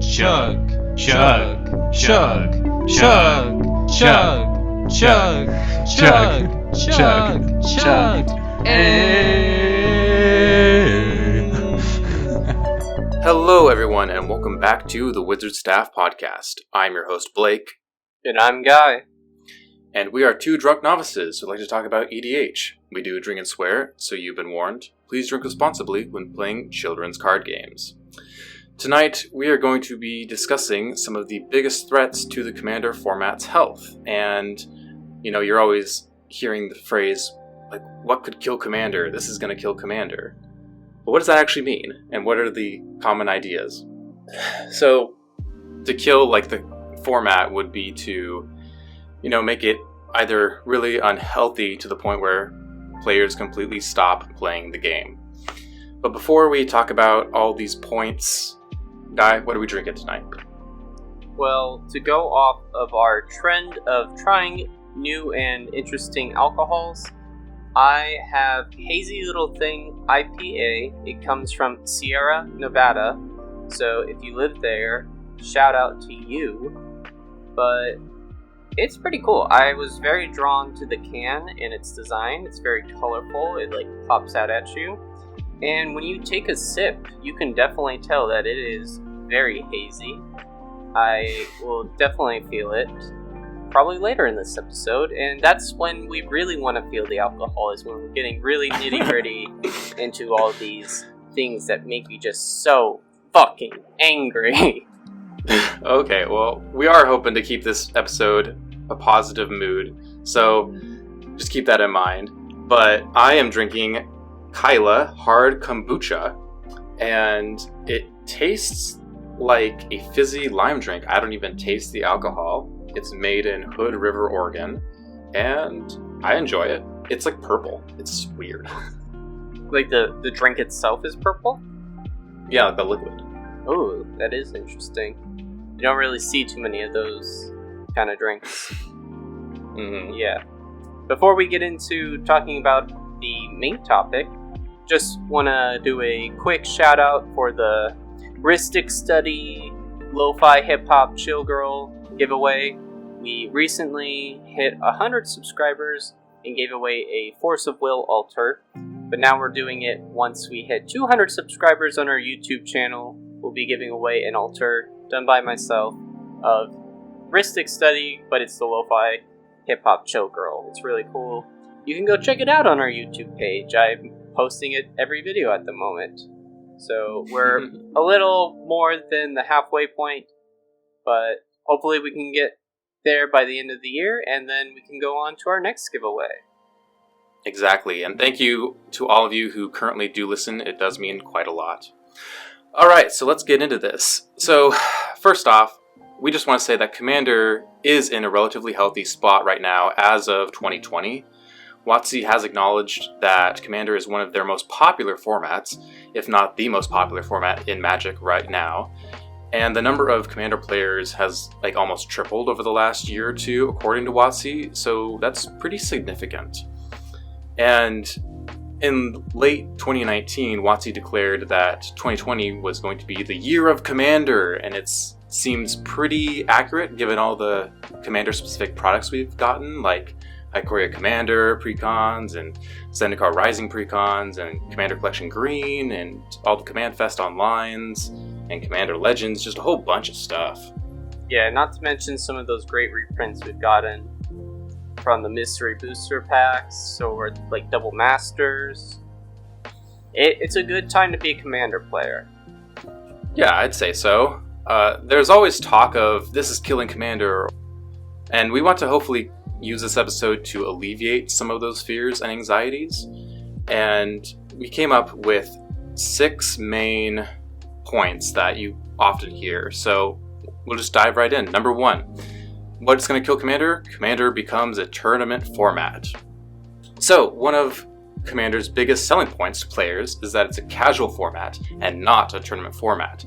chug, chug, chug, chug, chug, chug, chug, chug, chug, Hello everyone and welcome back to the Wizard Staff Podcast. I'm your host Blake. And I'm Guy. And we are two drunk novices who like to talk about EDH. We do drink and swear, so you've been warned. Please drink responsibly when playing children's card games. Tonight, we are going to be discussing some of the biggest threats to the Commander format's health. And, you know, you're always hearing the phrase, like, what could kill Commander? This is going to kill Commander. But what does that actually mean? And what are the common ideas? So, to kill, like, the format would be to, you know, make it either really unhealthy to the point where players completely stop playing the game. But before we talk about all these points, Guy, what are we drinking tonight? Well, to go off of our trend of trying new and interesting alcohols, I have Hazy Little Thing IPA. It comes from Sierra Nevada, so if you live there, shout out to you. But it's pretty cool. I was very drawn to the can and its design. It's very colorful. It like pops out at you. And when you take a sip, you can definitely tell that it is very hazy. I will definitely feel it probably later in this episode. And that's when we really want to feel the alcohol, is when we're getting really nitty-gritty into all these things that make me just so fucking angry. Okay, well, we are hoping to keep this episode a positive mood, so just keep that in mind. But I am drinking Kyla Hard Kombucha, and it tastes like a fizzy lime drink. I don't even taste the alcohol. It's made in Hood River, Oregon, and I enjoy it. It's like purple. It's weird. Like the drink itself is purple? Yeah, like the liquid. Oh, that is interesting. You don't really see too many of those kind of drinks. Mm-hmm. Yeah. Before we get into talking about the main topic, just want to do a quick shout out for the Ristic Study Lo-Fi Hip Hop Chill Girl giveaway. We recently hit 100 subscribers and gave away a Force of Will altar, but now we're doing it once we hit 200 subscribers on our YouTube channel. We'll be giving away an altar done by myself of Ristic Study, but it's the Lo-Fi Hip Hop Chill Girl. It's really cool. You can go check it out on our YouTube page. I'm posting it every video at the moment. So we're a little more than the halfway point, but hopefully we can get there by the end of the year, and then we can go on to our next giveaway. Exactly, and thank you to all of you who currently do listen. It does mean quite a lot. Alright, so let's get into this. So, first off, we just want to say that Commander is in a relatively healthy spot right now as of 2020. WotC has acknowledged that Commander is one of their most popular formats, if not the most popular format in Magic right now. And the number of Commander players has like almost tripled over the last year or two, according to WotC, so that's pretty significant. And in late 2019, WotC declared that 2020 was going to be the year of Commander, and it seems pretty accurate given all the Commander-specific products we've gotten, like Ikoria Commander precons, and Zendikar Rising precons, and Commander Collection Green, and all the Command Fest onlines, and Commander Legends, just a whole bunch of stuff. Yeah, not to mention some of those great reprints we've gotten from the Mystery Booster packs, or like Double Masters. It's a good time to be a Commander player. Yeah, I'd say so. There's always talk of this is killing Commander, and we want to hopefully use this episode to alleviate some of those fears and anxieties. And we came up with 6 main points that you often hear. So we'll just dive right in. Number 1. What's going to kill Commander? Commander becomes a tournament format. So, one of Commander's biggest selling points to players is that it's a casual format and not a tournament format.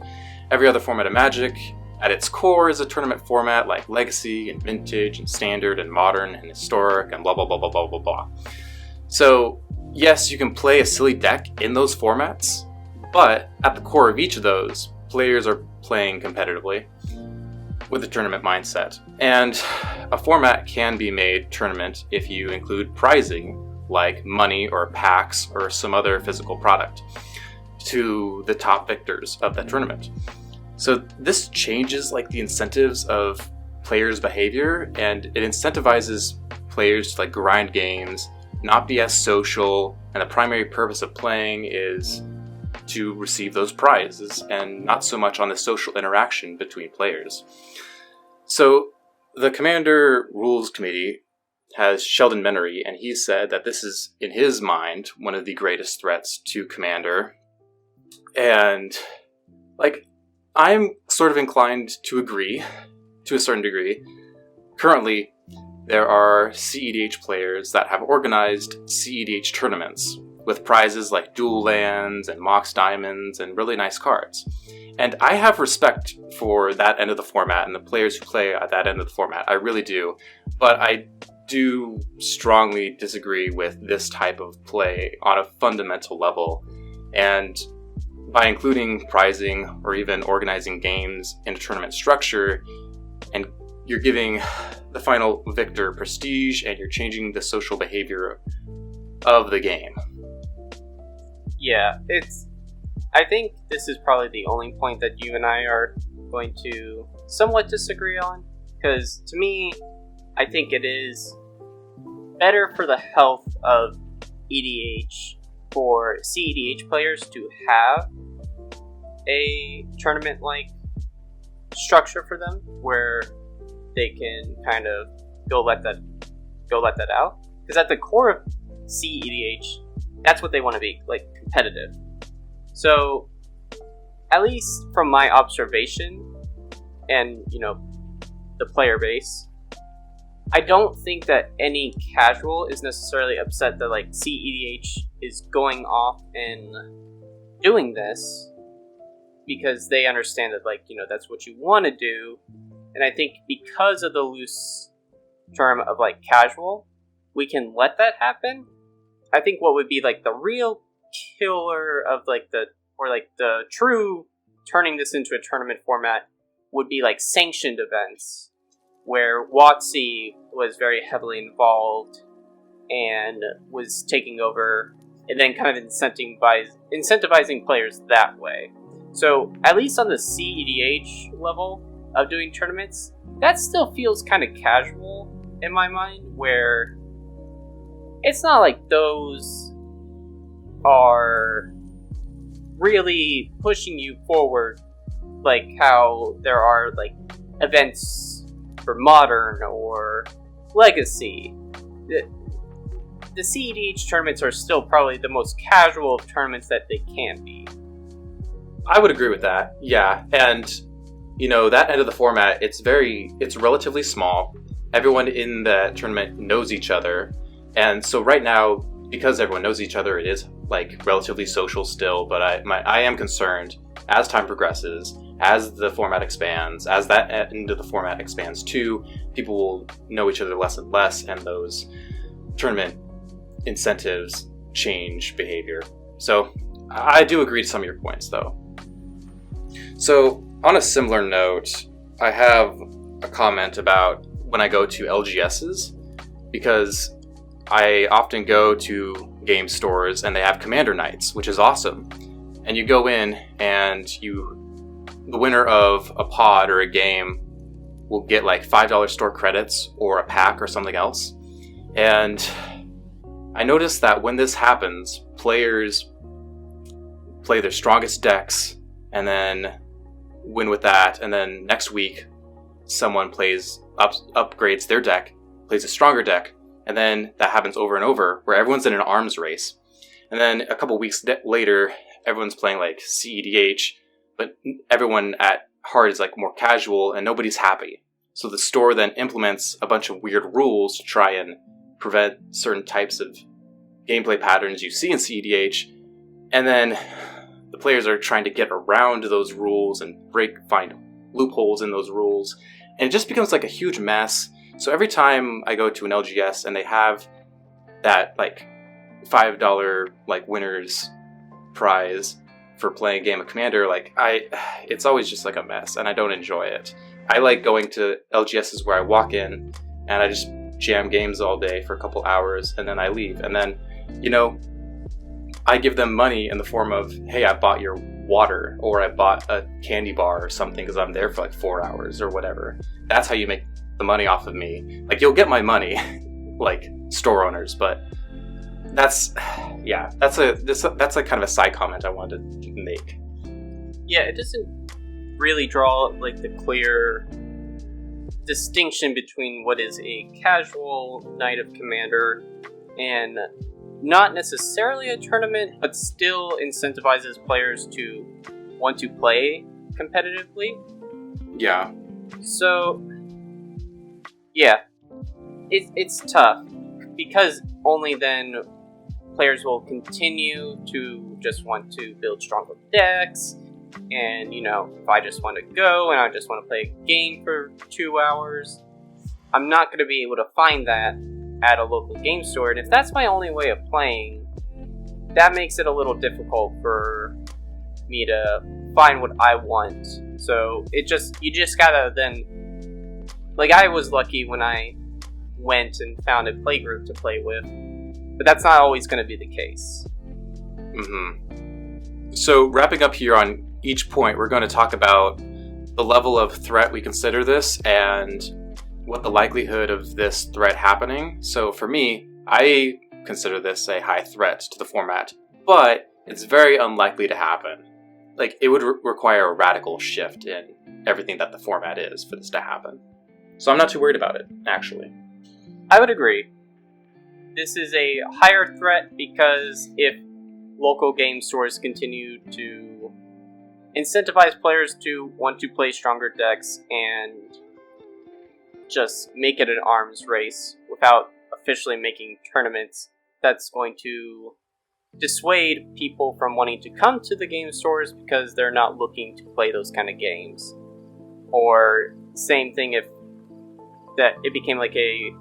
Every other format of Magic, at its core, is a tournament format like Legacy and Vintage and Standard and Modern and Historic and blah blah blah blah blah blah blah. So, yes, you can play a silly deck in those formats, but at the core of each of those, players are playing competitively with a tournament mindset. And a format can be made tournament if you include prizing, like money or packs or some other physical product, to the top victors of that tournament. So this changes like the incentives of players' behavior, and it incentivizes players to like grind games, not be as social, and the primary purpose of playing is to receive those prizes and not so much on the social interaction between players. So the Commander Rules Committee has Sheldon Menery, and he said that this is, in his mind, one of the greatest threats to Commander. And like, I'm sort of inclined to agree to a certain degree. Currently, there are CEDH players that have organized CEDH tournaments with prizes like dual lands and Mox Diamonds and really nice cards. And I have respect for that end of the format and the players who play at that end of the format. I really do. But I do strongly disagree with this type of play on a fundamental level. And by including prizing or even organizing games in a tournament structure, and you're giving the final victor prestige and you're changing the social behavior of the game. Yeah, I think this is probably the only point that you and I are going to somewhat disagree on, because to me, I think it is better for the health of EDH for CEDH players to have a tournament-like structure for them where they can kind of go let that out. Because at the core of CEDH, that's what they want to be, like, competitive. So, at least from my observation and, the player base, I don't think that any casual is necessarily upset that, like, CEDH is going off and doing this, because they understand that, like, that's what you want to do. And I think because of the loose term of, like, casual, we can let that happen. I think what would be, like, the real killer of, like, the true turning this into a tournament format would be, like, sanctioned events, where WotC was very heavily involved and was taking over, and then kind of incentivizing players that way. So, at least on the CEDH level of doing tournaments, that still feels kind of casual in my mind, where it's not like those are really pushing you forward like how there are like events for Modern or Legacy. The CEDH tournaments are still probably the most casual of tournaments that they can be. I would agree with that, yeah. And, that end of the format, it's relatively small. Everyone in the tournament knows each other. And so right now, because everyone knows each other, it is, like, relatively social still. But I am concerned, as time progresses, as the format expands, as that end of the format expands too, people will know each other less and less, and those tournament incentives change behavior. So I do agree to some of your points, though. So on a similar note, I have a comment about when I go to LGSs, because I often go to game stores and they have Commander nights, which is awesome. And you go in and the winner of a pod or a game will get like $5 store credits or a pack or something else. And I noticed that when this happens, players play their strongest decks and then win with that. And then next week, someone upgrades their deck, plays a stronger deck. And then that happens over and over, where everyone's in an arms race. And then a couple weeks later, everyone's playing like CEDH, but everyone at heart is like more casual and nobody's happy. So the store then implements a bunch of weird rules to try and prevent certain types of gameplay patterns you see in CEDH. And then the players are trying to get around those rules and find loopholes in those rules. And it just becomes like a huge mess. So every time I go to an LGS and they have that like $5 like winner's prize for playing a game of Commander, like it's always just like a mess, and I don't enjoy it. I like going to LGSs where I walk in and I just jam games all day for a couple hours, and then I leave, and then, you know, I give them money in the form of, hey, I bought your water, or I bought a candy bar or something because I'm there for like 4 hours or whatever. That's how you make the money off of me. Like, you'll get my money, like store owners, but that's like kind of a side comment I wanted to make. Yeah, it doesn't really draw like the clear distinction between what is a casual night of Commander and not necessarily a tournament, but still incentivizes players to want to play competitively. Yeah. So, yeah, it's tough, because only then players will continue to just want to build stronger decks. And, you know, if I just want to go and I just want to play a game for 2 hours, I'm not going to be able to find that at a local game store. And if that's my only way of playing, that makes it a little difficult for me to find what I want. So you just gotta then, like, I was lucky when I went and found a playgroup to play with, but that's not always going to be the case. So wrapping up here on each point, we're going to talk about the level of threat we consider this and what the likelihood of this threat happening. So for me, I consider this a high threat to the format, but it's very unlikely to happen. Like, it would require a radical shift in everything that the format is for this to happen. So I'm not too worried about it, actually. I would agree. This is a higher threat because if local game stores continue to incentivize players to want to play stronger decks and just make it an arms race without officially making tournaments, that's going to dissuade people from wanting to come to the game stores because they're not looking to play those kind of games. Or same thing if that it became like a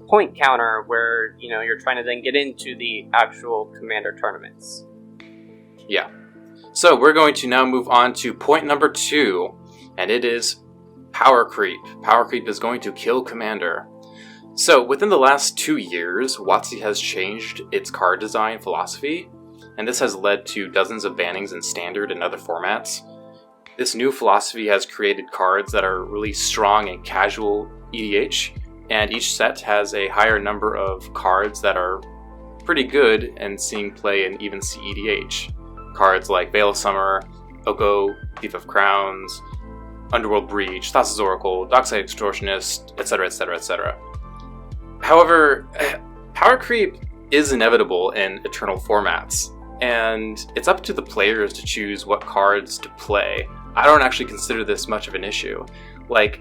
point counter where, you know, you're trying to then get into the actual Commander tournaments. Yeah. So we're going to now move on to point number 2, and it is power creep. Power creep is going to kill Commander. So within the last 2 years, WotC has changed its card design philosophy, and this has led to dozens of bannings in Standard and other formats. This new philosophy has created cards that are really strong in casual EDH, and each set has a higher number of cards that are pretty good and seeing play in even CEDH. Cards like Veil of Summer, Oko, Thief of Crowns, Underworld Breach, Thassa's Oracle, Dockside Extortionist, etc., etc., etc. However, power creep is inevitable in Eternal formats, and it's up to the players to choose what cards to play. I don't actually consider this much of an issue. Like,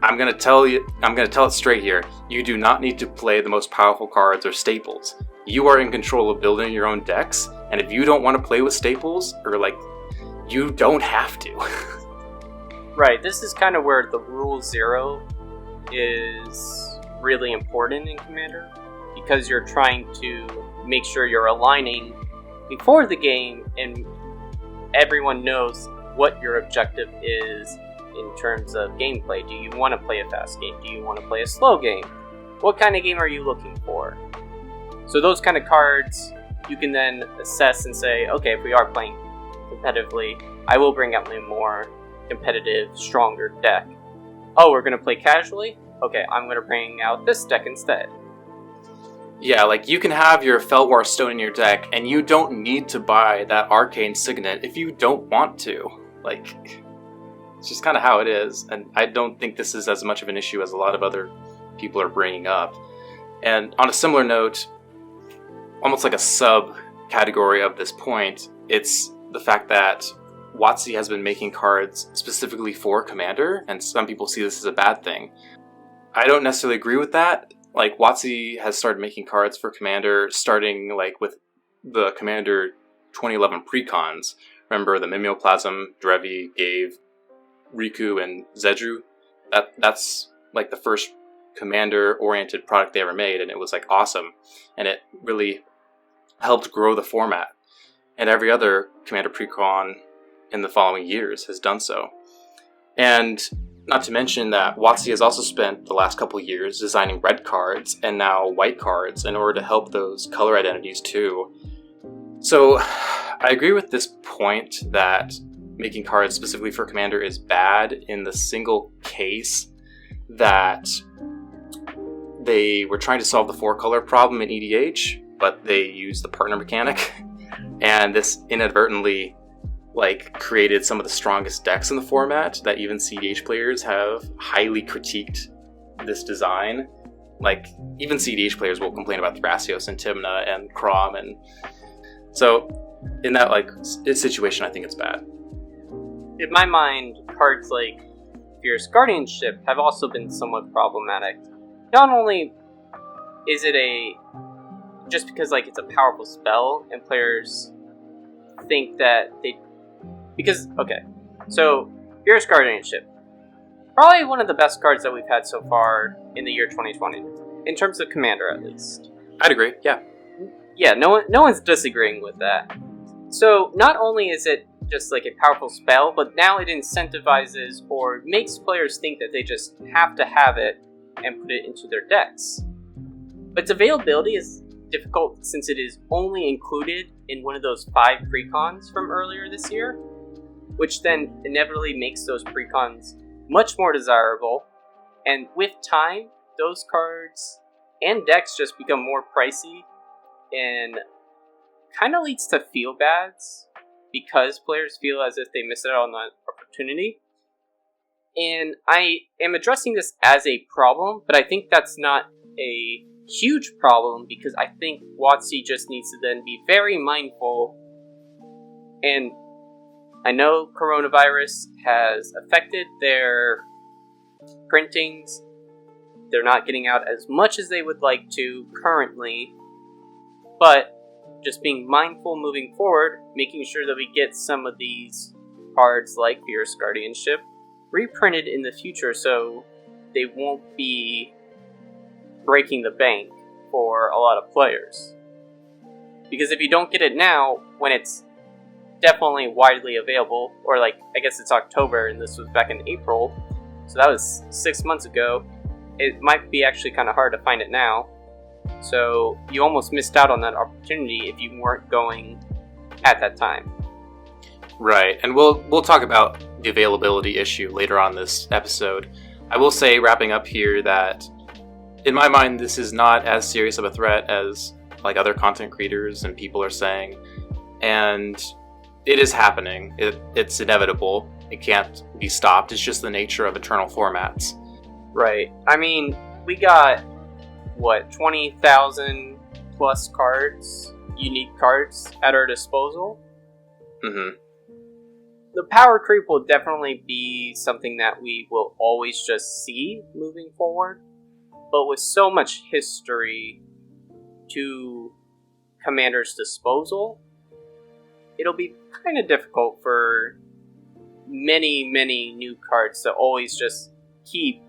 I'm gonna tell it straight here. You do not need to play the most powerful cards or staples. You are in control of building your own decks, and if you don't want to play with staples, or like, you don't have to. Right, this is kind of where the rule 0 is really important in Commander, because you're trying to make sure you're aligning before the game and everyone knows what your objective is in terms of gameplay. Do you want to play a fast game? Do you want to play a slow game? What kind of game are you looking for? So those kind of cards you can then assess and say, okay, if we are playing competitively, I will bring out my more competitive, stronger deck. Oh, we're going to play casually? Okay, I'm going to bring out this deck instead. Yeah, like, you can have your Felwar Stone in your deck, and you don't need to buy that Arcane Signet if you don't want to. Like, it's just kind of how it is, and I don't think this is as much of an issue as a lot of other people are bringing up. And on a similar note, almost like a sub-category of this point, it's the fact that WotC has been making cards specifically for Commander, and some people see this as a bad thing. I don't necessarily agree with that. Like, WotC has started making cards for Commander, starting like with the Commander 2011 precons. Remember the Mimeoplasm, Drevi, Gave, Riku, and Zedru? That's like the first Commander-oriented product they ever made, and it was like awesome. And it really helped grow the format. and every other Commander Precon in the following years has done so. And not to mention that WotC has also spent the last couple years designing red cards and now white cards in order to help those color identities too. So I agree with this point that making cards specifically for Commander is bad in the single case that they were trying to solve the 4-color problem in EDH, but they used the partner mechanic, and this inadvertently created some of the strongest decks in the format that even CDH players have highly critiqued this design. Even CDH players will complain about Thrasios and Tymna and Crom, and so in that situation, I think it's bad. In my mind, cards like Fierce Guardianship have also been somewhat problematic. Not only is it just because it's a powerful spell and players think that so Fierce Guardianship, probably one of the best cards that we've had so far in the year 2020, in terms of Commander at least. I'd agree, yeah. Yeah, no one's disagreeing with that. So not only is it just a powerful spell, but now it incentivizes or makes players think that they just have to have it and put it into their decks. But its availability is difficult since it is only included in one of those 5 precons from earlier this year, which then inevitably makes those precons much more desirable, and with time, those cards and decks just become more pricey and kind of leads to feel-bads because players feel as if they missed out on that opportunity. And I am addressing this as a problem, but I think that's not a huge problem because I think WotC just needs to then be very mindful. And I know coronavirus has affected their printings. They're not getting out as much as they would like to currently, but just being mindful moving forward, making sure that we get some of these cards like Fierce Guardianship reprinted in the future so they won't be breaking the bank for a lot of players. Because if you don't get it now, when it's definitely widely available, or I guess it's October and this was back in April, so that was 6 months ago, it might be actually kind of hard to find it now. So you almost missed out on that opportunity if you weren't going at that time. Right, and we'll talk about the availability issue later on this episode. I will say, wrapping up here, that in my mind, this is not as serious of a threat as other content creators and people are saying, and it is happening. It's inevitable. It can't be stopped. It's just the nature of eternal formats. Right. I mean, we got 20,000 plus cards, unique cards at our disposal. Mm-hmm. The power creep will definitely be something that we will always just see moving forward. But with so much history to Commander's disposal, it'll be kind of difficult for many new cards to always just keep,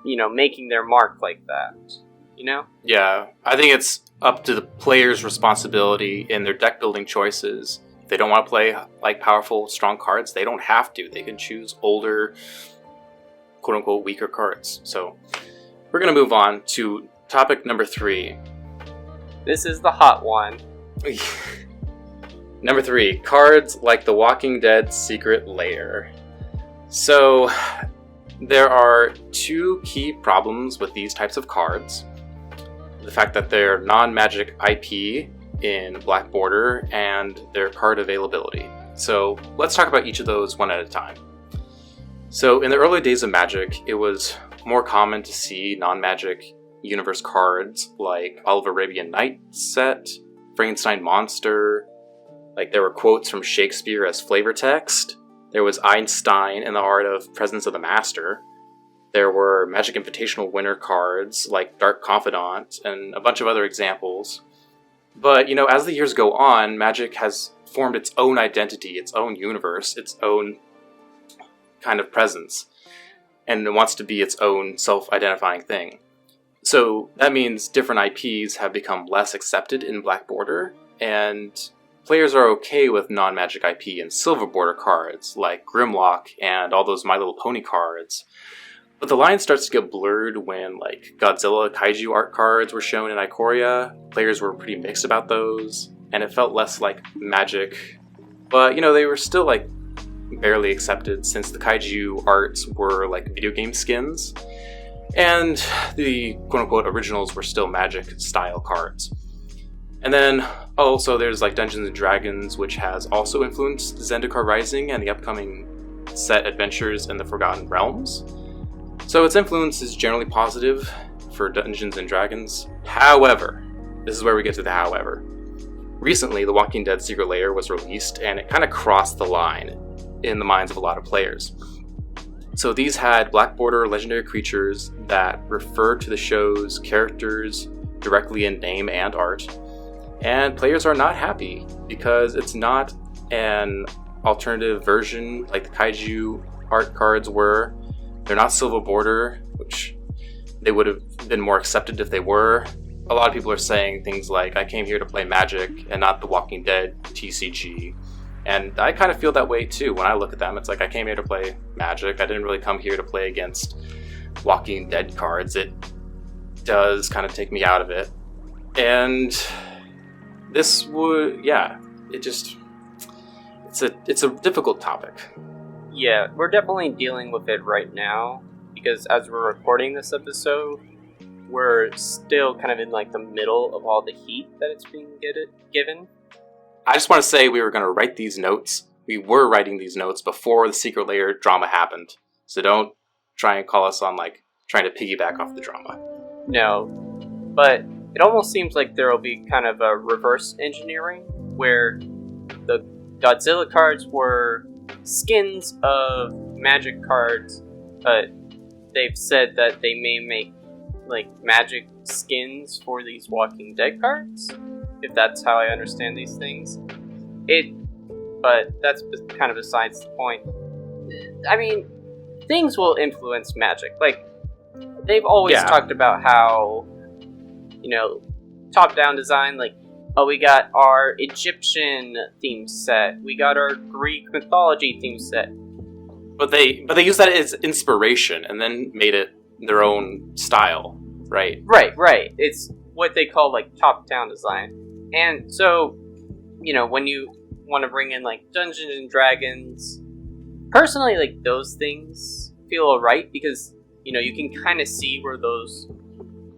making their mark like that, Yeah, I think it's up to the player's responsibility in their deck building choices. If they don't want to play powerful, strong cards, they don't have to. They can choose older, quote-unquote, weaker cards. So we're going to move on to topic number 3. This is the hot one. Number 3, cards like the Walking Dead Secret Lair. So there are 2 key problems with these types of cards. The fact that they're non-magic IP in Black Border and their card availability. So let's talk about each of those one at a time. So in the early days of Magic, it was more common to see non-magic universe cards like Olive Arabian Night set, Frankenstein Monster. There were quotes from Shakespeare as flavor text. There was Einstein and the Art of Presence of the Master. There were Magic Invitational winner cards like Dark Confidant and a bunch of other examples. But, as the years go on, Magic has formed its own identity, its own universe, its own kind of presence, and it wants to be its own self-identifying thing. So that means different IPs have become less accepted in Black Border, and players are okay with non-Magic IP and silver border cards like Grimlock and all those My Little Pony cards. But the line starts to get blurred when like Godzilla Kaiju art cards were shown in Ikoria. Players were pretty mixed about those, and it felt less like Magic. But, they were still like barely accepted since the Kaiju arts were like video game skins, and the quote-unquote originals were still Magic style cards. And then also there's like Dungeons & Dragons, which has also influenced Zendikar Rising and the upcoming set Adventures in the Forgotten Realms. So its influence is generally positive for Dungeons & Dragons. However, this is where we get to the however. Recently, The Walking Dead Secret Lair was released, and it kind of crossed the line in the minds of a lot of players. So these had black border legendary creatures that referred to the show's characters directly in name and art. And players are not happy because it's not an alternative version like the Kaiju art cards were. They're not silver border, which they would have been more accepted if they were. A lot of people are saying things like, I came here to play Magic and not the Walking Dead TCG. And I kind of feel that way too. When I look at them, it's like, I came here to play Magic. I didn't really come here to play against Walking Dead cards. It does kind of take me out of it. And this would, it's a difficult topic. Yeah, we're definitely dealing with it right now, because as we're recording this episode, we're still kind of in like the middle of all the heat that it's being given. I just want to say we were going to write these notes. We were writing these notes before the Secret Lair drama happened. So don't try and call us on like trying to piggyback off the drama. No, but it almost seems like there will be kind of a reverse engineering where the Godzilla cards were skins of Magic cards, but they've said that they may make like Magic skins for these Walking Dead cards, if that's how I understand these things. But that's kind of besides the point. I mean, things will influence Magic. Like, they've always talked about how, top-down design, like, oh, we got our Egyptian theme set, we got our Greek mythology theme set. But they used that as inspiration and then made it their own style, right? Right. It's what they call, like, top-down design. And so, when you want to bring in, like, Dungeons and Dragons, personally, like, those things feel alright because, you can kind of see where those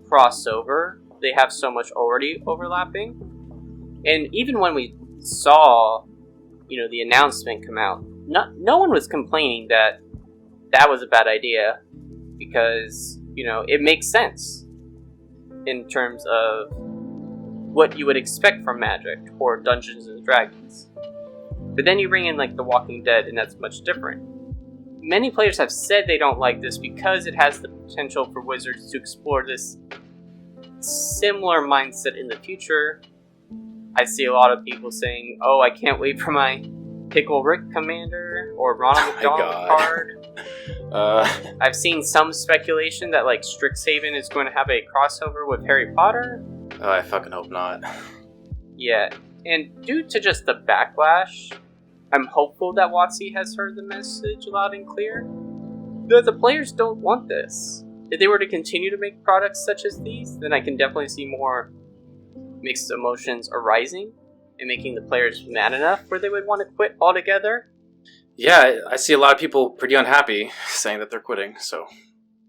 cross over. They have so much already overlapping. And even when we saw, the announcement come out, no one was complaining that was a bad idea because, it makes sense in terms of what you would expect from Magic or Dungeons and Dragons. But then you bring in, like, The Walking Dead, and that's much different. Many players have said they don't like this because it has the potential for Wizards to explore this similar mindset in the future. I see a lot of people saying, oh, I can't wait for my Pickle Rick Commander or Ronald McDonald card. I've seen some speculation that, like, Strixhaven is going to have a crossover with Harry Potter. Oh, I fucking hope not. Yeah, and due to just the backlash, I'm hopeful that WotC has heard the message loud and clear. That the players don't want this. If they were to continue to make products such as these, then I can definitely see more mixed emotions arising and making the players mad enough where they would want to quit altogether. Yeah, I see a lot of people pretty unhappy saying that they're quitting, so...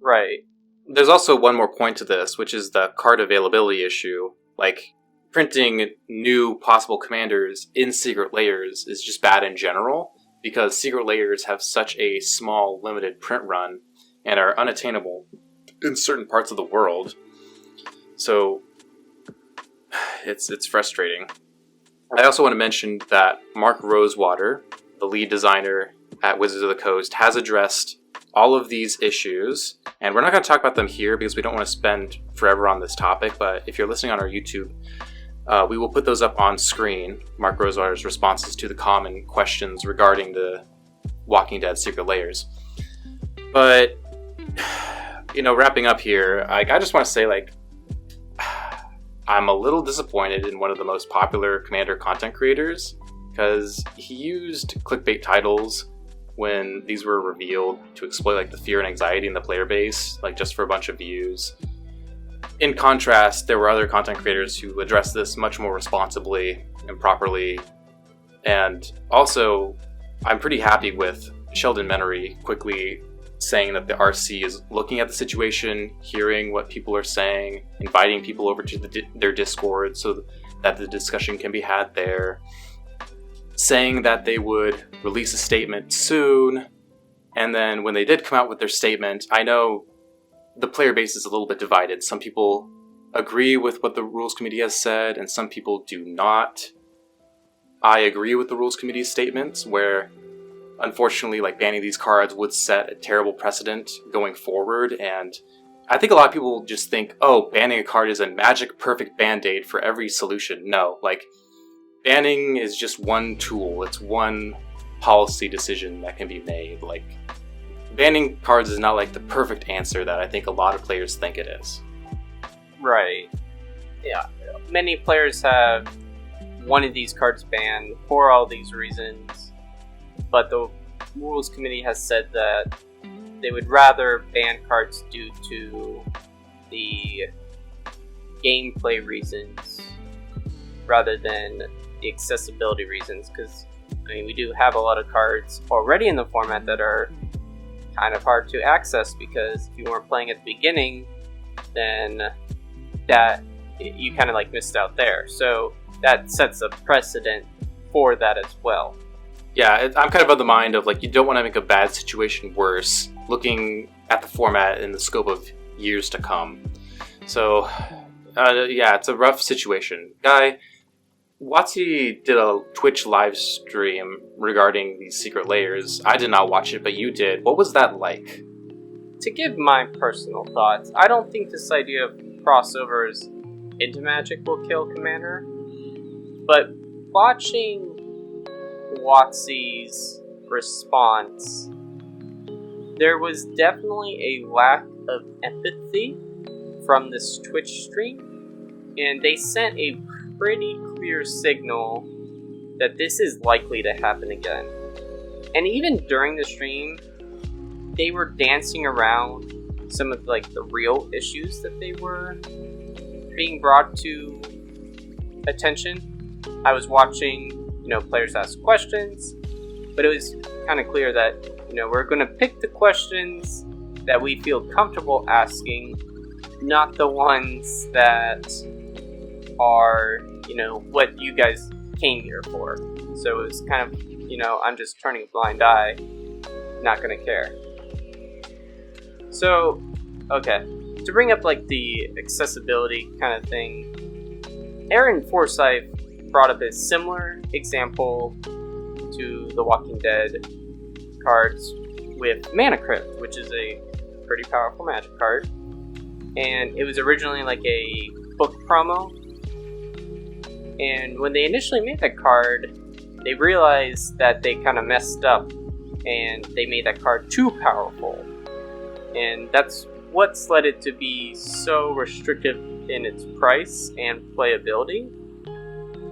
Right. There's also one more point to this, which is the card availability issue. Like, printing new possible commanders in Secret Lairs is just bad in general, because Secret Lairs have such a small, limited print run and are unattainable in certain parts of the world. So, it's frustrating. I also want to mention that Mark Rosewater, the lead designer at Wizards of the Coast, has addressed all of these issues, and we're not going to talk about them here because we don't want to spend forever on this topic, but if you're listening on our YouTube, we will put those up on screen, Mark Rosewater's responses to the common questions regarding the Walking Dead Secret Lairs. But, wrapping up here, I just want to say, like, I'm a little disappointed in one of the most popular Commander content creators, because he used clickbait titles when these were revealed to exploit like the fear and anxiety in the player base, like just for a bunch of views. In contrast, there were other content creators who addressed this much more responsibly and properly. And also, I'm pretty happy with Sheldon Menery quickly saying that the RC is looking at the situation, hearing what people are saying, inviting people over to their Discord so that the discussion can be had there, saying that they would release a statement soon. And then when they did come out with their statement, I know the player base is a little bit divided. Some people agree with what the Rules Committee has said, and some people do not. I agree with the Rules Committee's statements, where unfortunately, like, banning these cards would set a terrible precedent going forward, and I think a lot of people just think, oh, banning a card is a magic perfect band-aid for every solution. No, like, banning is just one tool. It's one policy decision that can be made. Like, banning cards is not like the perfect answer that I think a lot of players think it is. Right. Yeah. Many players have wanted these cards banned for all these reasons, but the Rules Committee has said that they would rather ban cards due to the gameplay reasons rather than the accessibility reasons, because I mean, we do have a lot of cards already in the format that are kind of hard to access, because if you weren't playing at the beginning, then that you kind of like missed out there. So that sets a precedent for that as well. Yeah, I'm kind of the mind of, like, you don't want to make a bad situation worse, looking at the format in the scope of years to come. So, yeah, it's a rough situation. Guy, Watsy did a Twitch live stream regarding these secret layers. I did not watch it, but you did. What was that like? To give my personal thoughts, I don't think this idea of crossovers into Magic will kill Commander, but watching Watsy's response, there was definitely a lack of empathy from this Twitch stream, and they sent a pretty clear signal that this is likely to happen again. And even during the stream, they were dancing around some of like the real issues that they were being brought to attention. I was watching, players ask questions, but it was kind of clear that, we're going to pick the questions that we feel comfortable asking, not the ones that are, what you guys came here for. So it was kind of, I'm just turning a blind eye, not going to care. So, okay, to bring up like the accessibility kind of thing, Aaron Forsyth brought up a similar example to the Walking Dead cards with Mana Crypt, which is a pretty powerful Magic card, and it was originally like a book promo, and when they initially made that card, they realized that they kind of messed up, and they made that card too powerful, and that's what's led it to be so restrictive in its price and playability.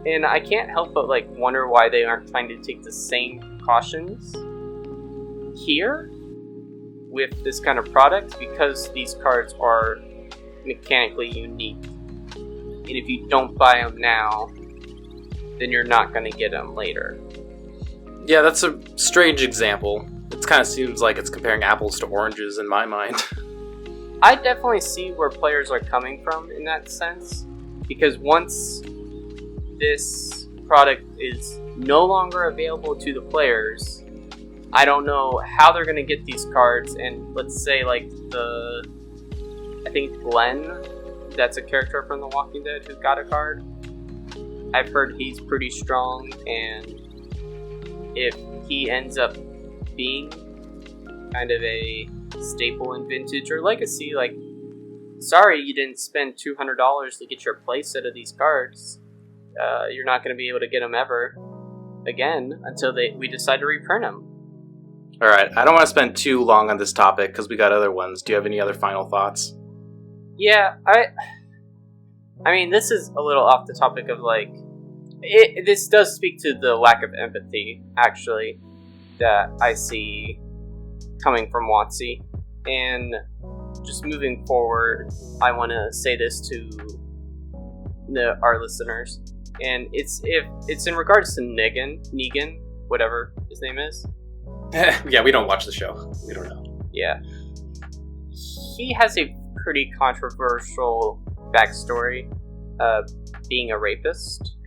And I can't help but like wonder why they aren't trying to take the same precautions here with this kind of product, because these cards are mechanically unique. And if you don't buy them now, then you're not going to get them later. Yeah, that's a strange example. It kind of seems like it's comparing apples to oranges in my mind. I definitely see where players are coming from in that sense, because once this product is no longer available to the players, I don't know how they're going to get these cards. And let's say like I think Glenn, that's a character from The Walking Dead who got a card. I've heard he's pretty strong, and if he ends up being kind of a staple in Vintage or Legacy, like, sorry you didn't spend $200 to get your playset of these cards. You're not going to be able to get them ever again until we decide to reprint them. Alright, I don't want to spend too long on this topic because we got other ones. Do you have any other final thoughts? Yeah, I mean, this is a little off the topic of, like... This does speak to the lack of empathy, actually, that I see coming from WotC. And just moving forward, I want to say this to our listeners. And it's in regards to Negan, whatever his name is. Yeah, we don't watch the show. We don't know. Yeah. He has a pretty controversial backstory, being a rapist.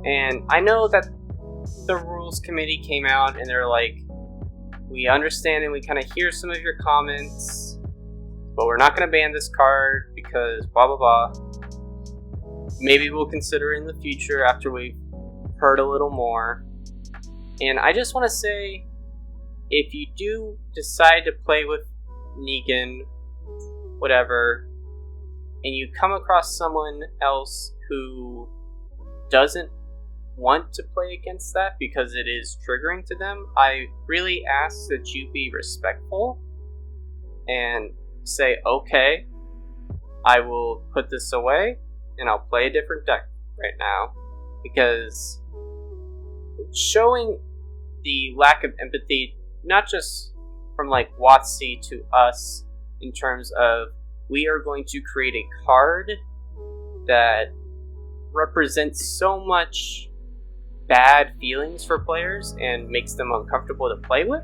And I know that the rules committee came out and they're like, we understand and we kind of hear some of your comments, but we're not going to ban this card because blah blah blah. Maybe we'll consider in the future after we've heard a little more. And I just want to say, if you do decide to play with Negan, whatever, and you come across someone else who doesn't want to play against that because it is triggering to them, I really ask that you be respectful and say, okay, I will put this away and I'll play a different deck right now. Because showing the lack of empathy, not just from like WotC to us, in terms of we are going to create a card that represents so much bad feelings for players and makes them uncomfortable to play with.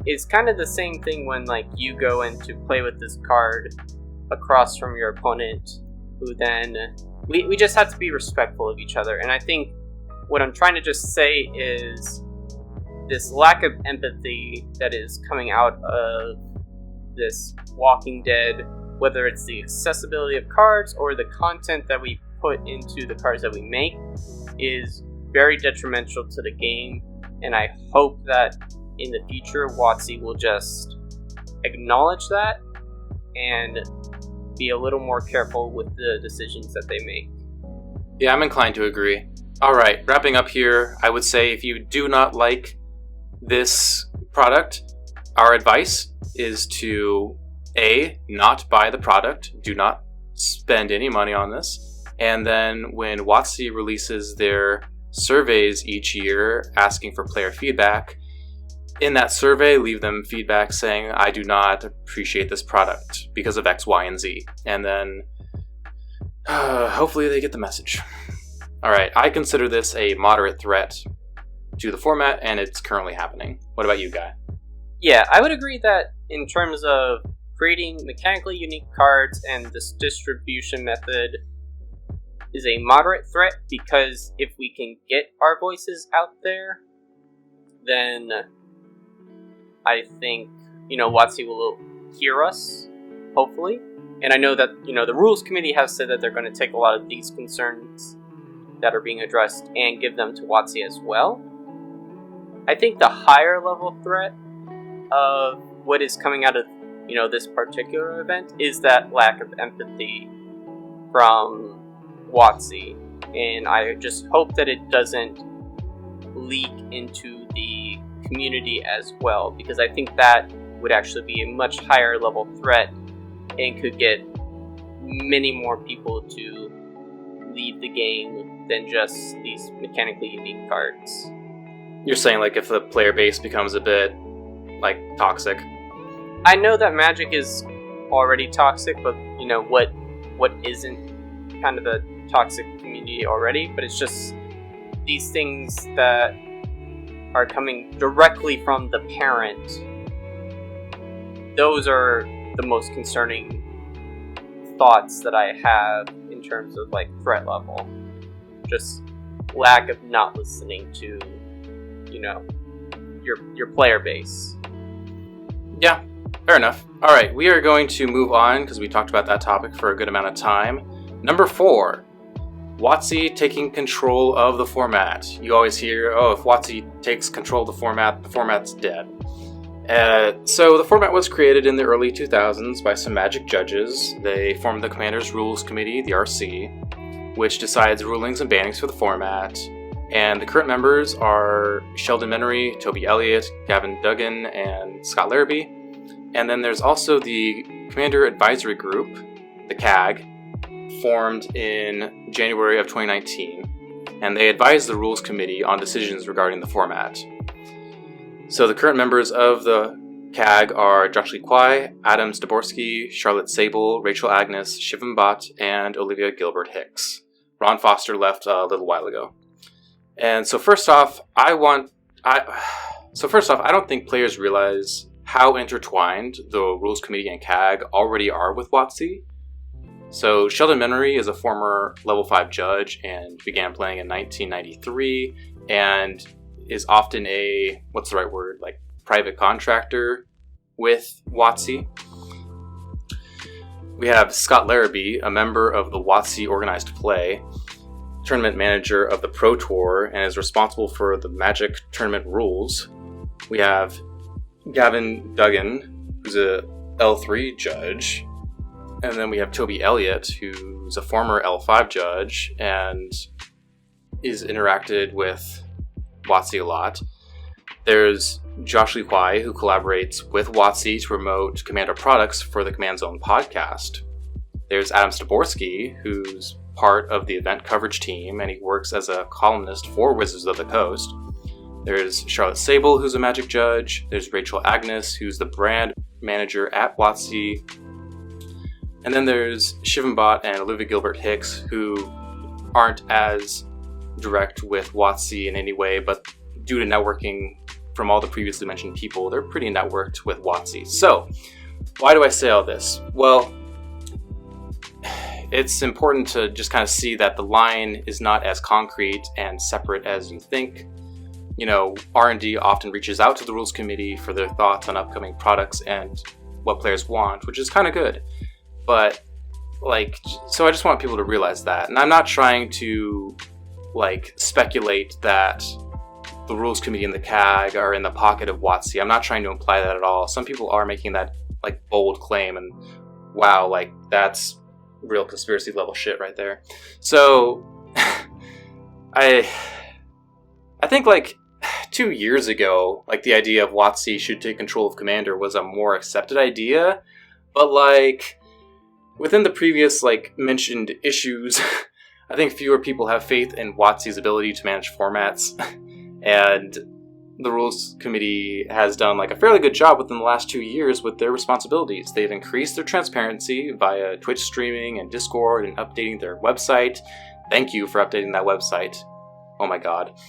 It's kind of the same thing when like you go in to play with this card across from your opponent, who then we just have to be respectful of each other. And I think what I'm trying to just say is this lack of empathy that is coming out of this Walking Dead, whether it's the accessibility of cards or the content that we put into the cards that we make, is very detrimental to the game. And I hope that in the future WotC will just acknowledge that and be a little more careful with the decisions that they make. Yeah, I'm inclined to agree. Alright, wrapping up here, I would say if you do not like this product, our advice is to A, not buy the product, do not spend any money on this, and then when WotC releases their surveys each year asking for player feedback, in that survey leave them feedback saying, I do not appreciate this product because of X, Y, and Z, and then hopefully they get the message. Alright, I consider this a moderate threat to the format, and it's currently happening. What about you, Guy? Yeah, I would agree that in terms of creating mechanically unique cards and this distribution method is a moderate threat, because if we can get our voices out there, then I think, WotC will hear us, hopefully. And I know that, the rules committee has said that they're going to take a lot of these concerns that are being addressed and give them to WotC as well. I think the higher level threat of what is coming out of, this particular event is that lack of empathy from WotC. And I just hope that it doesn't leak into the community as well, because I think that would actually be a much higher level threat and could get many more people to leave the game than just these mechanically unique cards. You're saying, like, if the player base becomes a bit, like, toxic? I know that Magic is already toxic, but, what isn't kind of a toxic community already? But it's just these things that are coming directly from the parent. Those are the most concerning thoughts that I have in terms of, like, threat level. Just lack of not listening to your player base. Yeah, fair enough. Alright, we are going to move on because we talked about that topic for a good amount of time. Number 4, WotC taking control of the format. You always hear, if WotC takes control of the format's dead. So the format was created in the early 2000s by some Magic judges. They formed the Commander's Rules Committee, the RC, which decides rulings and bannings for the format. And the current members are Sheldon Menery, Toby Elliott, Gavin Duggan, and Scott Larrabee. And then there's also the Commander Advisory Group, the CAG, formed in January of 2019, and they advised the Rules Committee on decisions regarding the format. So the current members of the CAG are Josh Lee Kwai, Adam Staborski, Charlotte Sable, Rachel Agnes, Shivam Bhatt, and Olivia Gilbert Hicks. Ron Foster left a little while ago. And so first off, I don't think players realize how intertwined the Rules Committee and CAG already are with WotC. So Sheldon Memory is a former level 5 judge and began playing in 1993 and is often a, private contractor with WotC. We have Scott Larrabee, a member of the WotC Organized Play, tournament manager of the Pro Tour, and is responsible for the Magic tournament rules. We have Gavin Duggan, who's a L3 judge, and then we have Toby Elliott, who's a former L5 judge and is interacted with WotC a lot. There's Josh Lee Kwai, who collaborates with WotC to promote Commander products for the Command Zone podcast. There's Adam Staborski, who's part of the event coverage team, and he works as a columnist for Wizards of the Coast. There's Charlotte Sable, who's a Magic judge. There's Rachel Agnes, who's the brand manager at WotC. And then there's Shivam Bhatt and Olivia Gilbert Hicks, who aren't as direct with WotC in any way, but due to networking from all the previously mentioned people, they're pretty networked with WotC. So, why do I say all this? Well, it's important to just kind of see that the line is not as concrete and separate as you think. You know, R&D often reaches out to the Rules Committee for their thoughts on upcoming products and what players want, which is kind of good. But, so I just want people to realize that. And I'm not trying to, speculate that the Rules Committee and the CAG are in the pocket of WotC. I'm not trying to imply that at all. Some people are making that, bold claim, and wow, that's real conspiracy level shit right there. So, I think, 2 years ago, the idea of WotC should take control of Commander was a more accepted idea, but, within the previous, mentioned issues, I think fewer people have faith in WotC's ability to manage formats, and the Rules Committee has done, a fairly good job within the last 2 years with their responsibilities. They've increased their transparency via Twitch streaming and Discord and updating their website. Thank you for updating that website. Oh my god.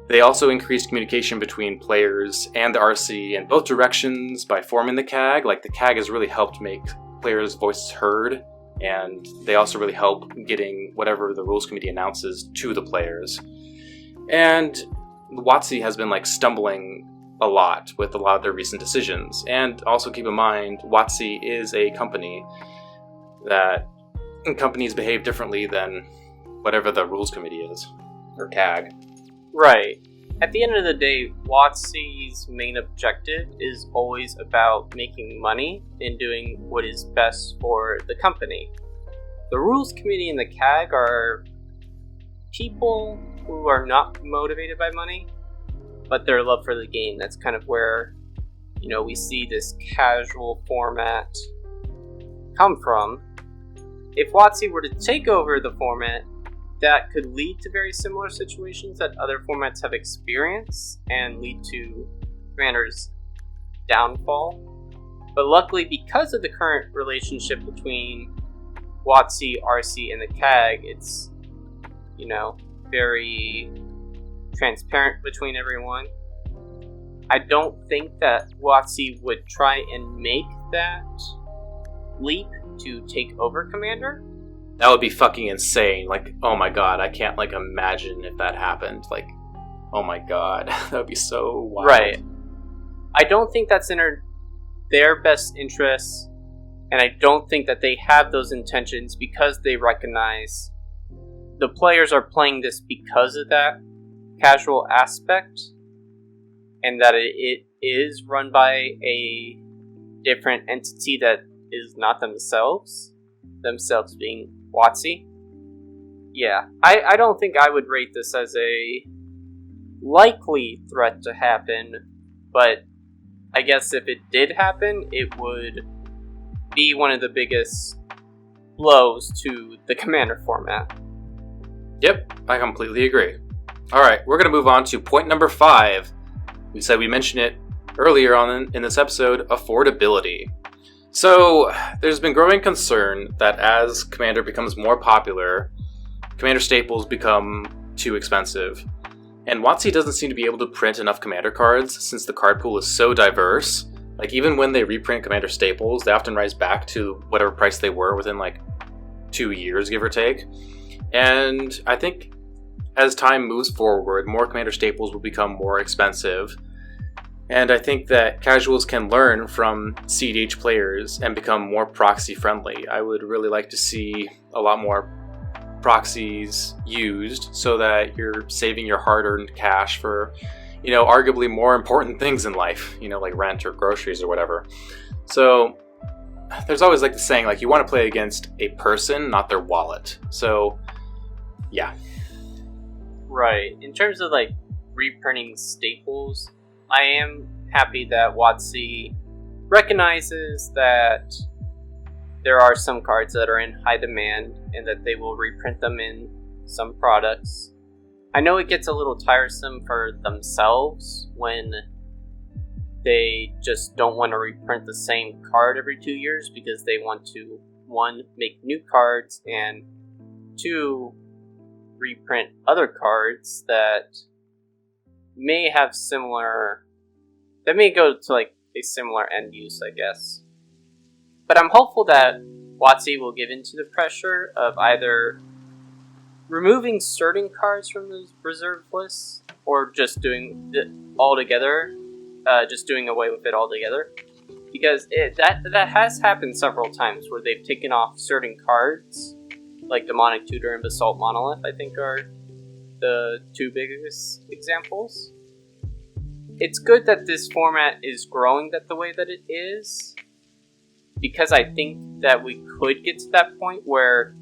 They also increased communication between players and the RC in both directions by forming the CAG. The CAG has really helped make players' voices heard, and they also really help getting whatever the Rules Committee announces to the players. And WotC has been stumbling a lot with a lot of their recent decisions. And also keep in mind, WotC is a company that companies behave differently than whatever the Rules Committee is, or CAG. Right. At the end of the day, WotC's main objective is always about making money and doing what is best for the company. The Rules Committee and the CAG are people who are not motivated by money, but their love for the game. That's kind of where, we see this casual format come from. If WotC were to take over the format, that could lead to very similar situations that other formats have experienced and lead to Commander's downfall. But luckily, because of the current relationship between WotC, RC, and the CAG, it's, very transparent between everyone. I don't think that WotC would try and make that leap to take over Commander. That would be fucking insane. Oh my god, I can't, imagine if that happened. Oh my god, that would be so wild. Right. I don't think that's in their best interests, and I don't think that they have those intentions because they recognize the players are playing this because of that casual aspect, and that it is run by a different entity that is not themselves being WotC. Yeah, I don't think I would rate this as a likely threat to happen, but I guess if it did happen, it would be one of the biggest blows to the Commander format. Yep, I completely agree. Alright, we're going to move on to point number 5. We said we mentioned it earlier on in this episode, affordability. So, there's been growing concern that as Commander becomes more popular, Commander staples become too expensive. And WotC doesn't seem to be able to print enough Commander cards since the card pool is so diverse. Like, even when they reprint Commander staples, they often rise back to whatever price they were within like 2 years, give or take. And I think as time moves forward, more Commander staples will become more expensive. And I think that casuals can learn from CEDH players and become more proxy friendly. I would really like to see a lot more proxies used so that you're saving your hard-earned cash for, arguably more important things in life, like rent or groceries or whatever. So there's always like the saying, like, you want to play against a person, not their wallet. So yeah. Right. In terms of like reprinting staples, I am happy that WotC recognizes that there are some cards that are in high demand and that they will reprint them in some products. I know it gets a little tiresome for themselves when they just don't want to reprint the same card every 2 years because they want to, 1, make new cards, and 2, reprint other cards that may have that may go to like a similar end use, I guess. But I'm hopeful that WotC will give into the pressure of either removing certain cards from the reserve lists or just doing it altogether, just doing away with it altogether. Because that has happened several times where they've taken off certain cards, like Demonic Tutor and Basalt Monolith, I think are the 2 biggest examples. It's good that this format is growing the way that it is, because I think that we could get to that point where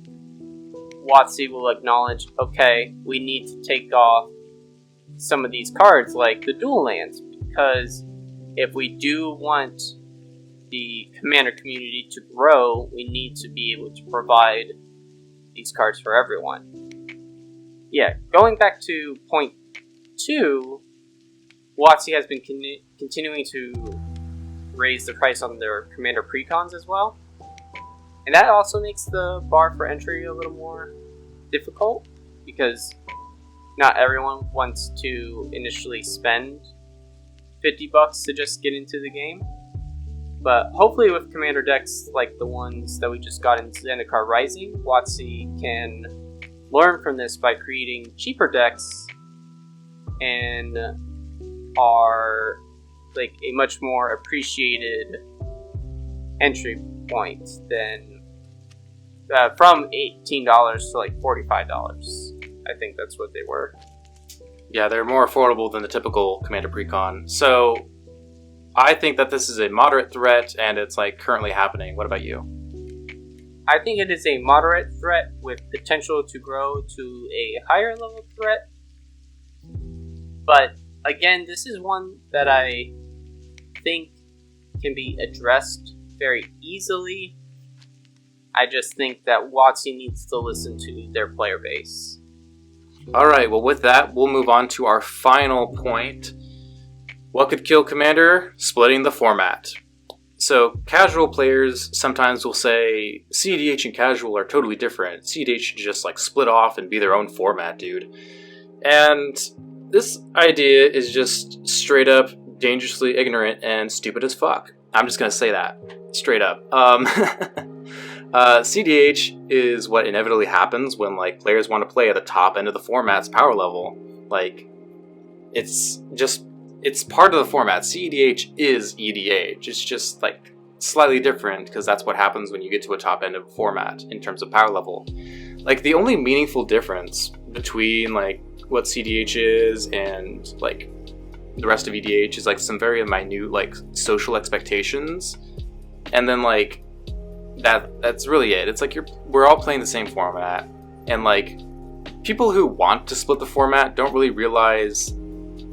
WotC will acknowledge, okay, we need to take off some of these cards like the dual lands, because if we do want the Commander community to grow, we need to be able to provide these cards for everyone. Yeah, going back to point 2, WotC has been continuing to raise the price on their Commander precons as well. And that also makes the bar for entry a little more difficult, because not everyone wants to initially spend $50 to just get into the game. But hopefully with Commander decks like the ones that we just got in Zendikar Rising, WotC can learn from this by creating cheaper decks and are like a much more appreciated entry point than from $18 to like $45. I think that's what they were. Yeah, they're more affordable than the typical Commander precon. So I think that this is a moderate threat and it's like currently happening. What about you? I think it is a moderate threat with potential to grow to a higher level threat. But again, this is one that I think can be addressed very easily. I just think that WotC needs to listen to their player base. Alright, well with that, we'll move on to our final point. What could kill Commander? Splitting the format. So, casual players sometimes will say, CEDH and casual are totally different. CEDH should just like split off and be their own format, dude. And this idea is just straight up dangerously ignorant and stupid as fuck. I'm just gonna say that. Straight up. CEDH is what inevitably happens when like players want to play at the top end of the format's power level. Like, it's part of the format. CEDH is EDH. It's just like slightly different because that's what happens when you get to a top end of a format in terms of power level. Like, the only meaningful difference between like what CEDH is and like the rest of EDH is like some very minute like social expectations, and then like that's really it. It's like we're all playing the same format, and like people who want to split the format don't really realize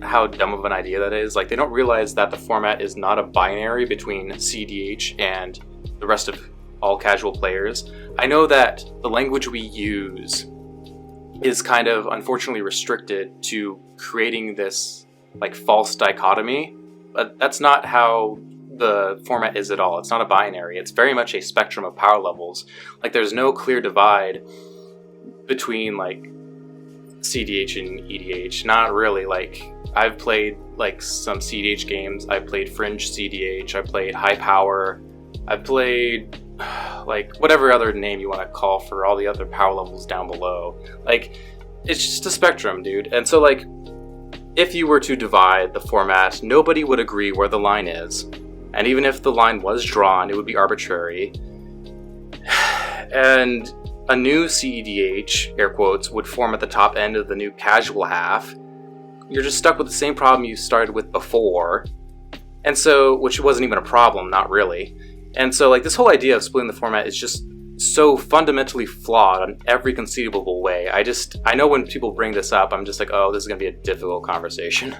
how dumb of an idea that is. Like, they don't realize that the format is not a binary between CEDH and the rest of all casual players. I know that the language we use is kind of unfortunately restricted to creating this like false dichotomy, but that's not how the format is at all. It's not a binary. It's very much a spectrum of power levels. Like there's no clear divide between like CDH and EDH. Not really. Like I've played like some CDH games. I played Fringe CDH. I played High Power. I played like whatever other name you want to call for all the other power levels down below. Like it's just a spectrum, dude. And so like if you were to divide the format, nobody would agree where the line is. And even if the line was drawn, it would be arbitrary. And a new CEDH, air quotes, would form at the top end of the new casual half. You're just stuck with the same problem you started with before. And so, which wasn't even a problem, not really. And so, like, this whole idea of splitting the format is just so fundamentally flawed in every conceivable way. I know when people bring this up, I'm just like, oh, this is going to be a difficult conversation.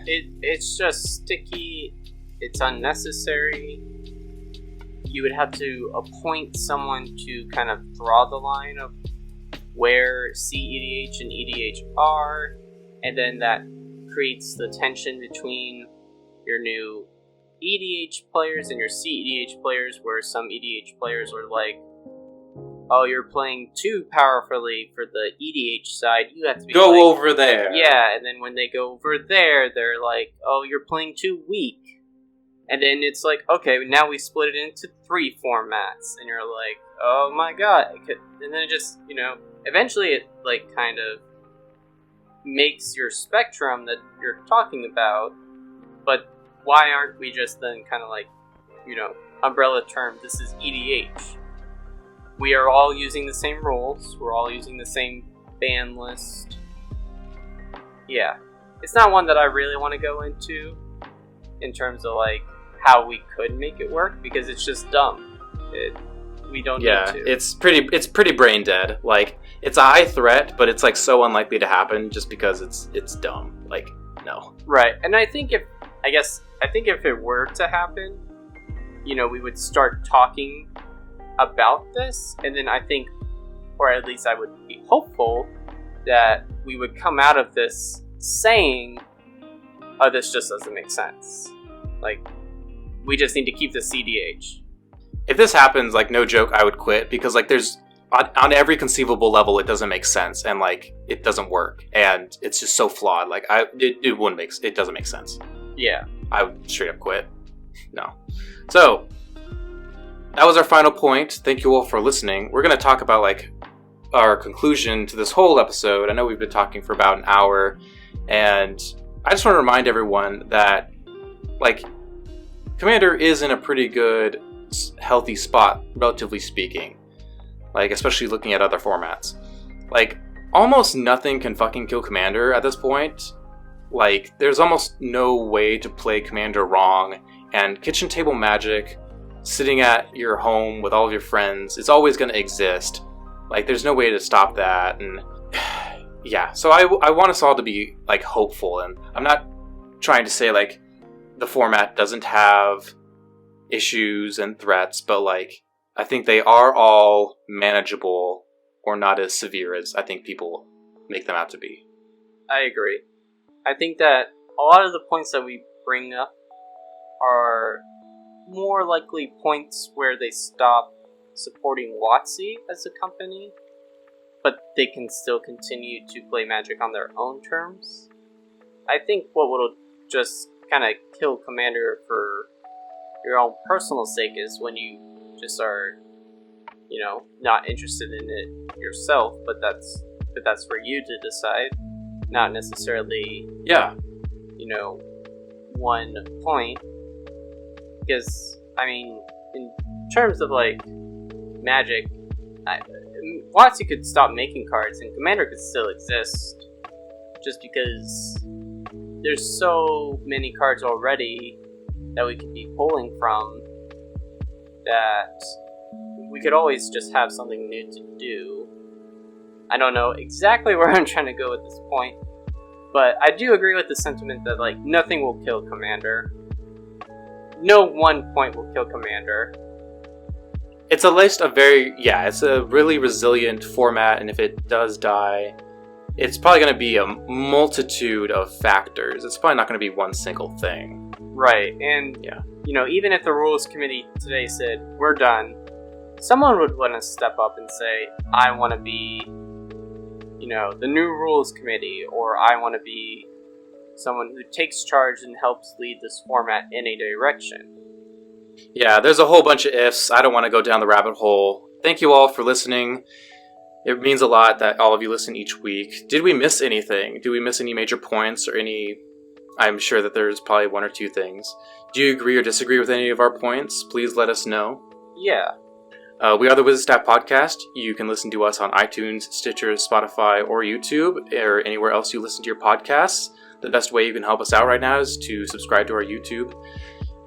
It's just sticky. It's unnecessary. You would have to appoint someone to kind of draw the line of where CEDH and EDH are, and then that creates the tension between your new EDH players and your CEDH players, where some EDH players are like, oh, you're playing too powerfully for the EDH side, you have to be go over there. Yeah, and then when they go over there, they're like, oh, you're playing too weak. And then it's like, okay, now we split it into 3 formats, and you're like, oh my god. And then it just, eventually it, like, kind of makes your spectrum that you're talking about, but why aren't we just then kind of like, umbrella term, this is EDH. We are all using the same rules, we're all using the same ban list. Yeah. It's not one that I really want to go into in terms of, like, how we could make it work, because it's just dumb. We don't need to. It's pretty brain dead. Like, it's a high threat, but it's like so unlikely to happen just because it's dumb. Like, no. Right. And I think if it were to happen, we would start talking about this, and then I think, or at least I would be hopeful, that we would come out of this saying, oh, this just doesn't make sense. Like, we just need to keep the CDH. If this happens, like, no joke, I would quit, because, like, there's, on every conceivable level, it doesn't make sense, and, like, it doesn't work, and it's just so flawed. Like, it doesn't make sense. Yeah. I would straight up quit. No. So, that was our final point. Thank you all for listening. We're going to talk about, like, our conclusion to this whole episode. I know we've been talking for about an hour, and I just want to remind everyone that, like, Commander is in a pretty good, healthy spot, relatively speaking. Like, especially looking at other formats. Like, almost nothing can fucking kill Commander at this point. Like, there's almost no way to play Commander wrong, and kitchen table magic, sitting at your home with all of your friends, it's always going to exist. Like, there's no way to stop that, and yeah. So I want us all to be, like, hopeful, and I'm not trying to say, like, the format doesn't have issues and threats, but, like, I think they are all manageable, or not as severe as I think people make them out to be. I agree. I think that a lot of the points that we bring up are more likely points where they stop supporting WotC as a company, but they can still continue to play Magic on their own terms. I think what will just kind of kill Commander for your own personal sake is when you just are, not interested in it yourself, but that's for you to decide, not necessarily, one point. Because, I mean, in terms of, like, Magic, WotC could stop making cards and Commander could still exist, just because there's so many cards already that we could be pulling from that we could always just have something new to do. I don't know exactly where I'm trying to go at this point, but I do agree with the sentiment that, like, nothing will kill Commander. No one point will kill Commander. It's at least it's a really resilient format, and if it does die, it's probably going to be a multitude of factors. It's probably not going to be one single thing. Right, and even if the rules committee today said, we're done, someone would want to step up and say, I want to be, the new rules committee, or I want to be someone who takes charge and helps lead this format in a direction. Yeah, there's a whole bunch of ifs. I don't want to go down the rabbit hole. Thank you all for listening. It means a lot that all of you listen each week. Did we miss anything? Did we miss any major points or any... I'm sure that there's probably one or two things. Do you agree or disagree with any of our points? Please let us know. Yeah. We are the Wizard Staff Podcast. You can listen to us on iTunes, Stitcher, Spotify, or YouTube, or anywhere else you listen to your podcasts. The best way you can help us out right now is to subscribe to our YouTube.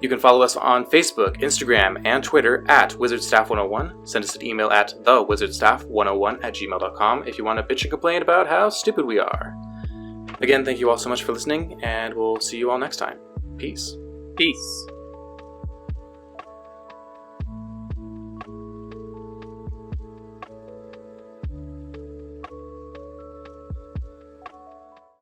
You can follow us on Facebook, Instagram, and Twitter at WizardStaff101. Send us an email at thewizardstaff101@gmail.com if you want to bitch and complain about how stupid we are. Again, thank you all so much for listening, and we'll see you all next time. Peace. Peace.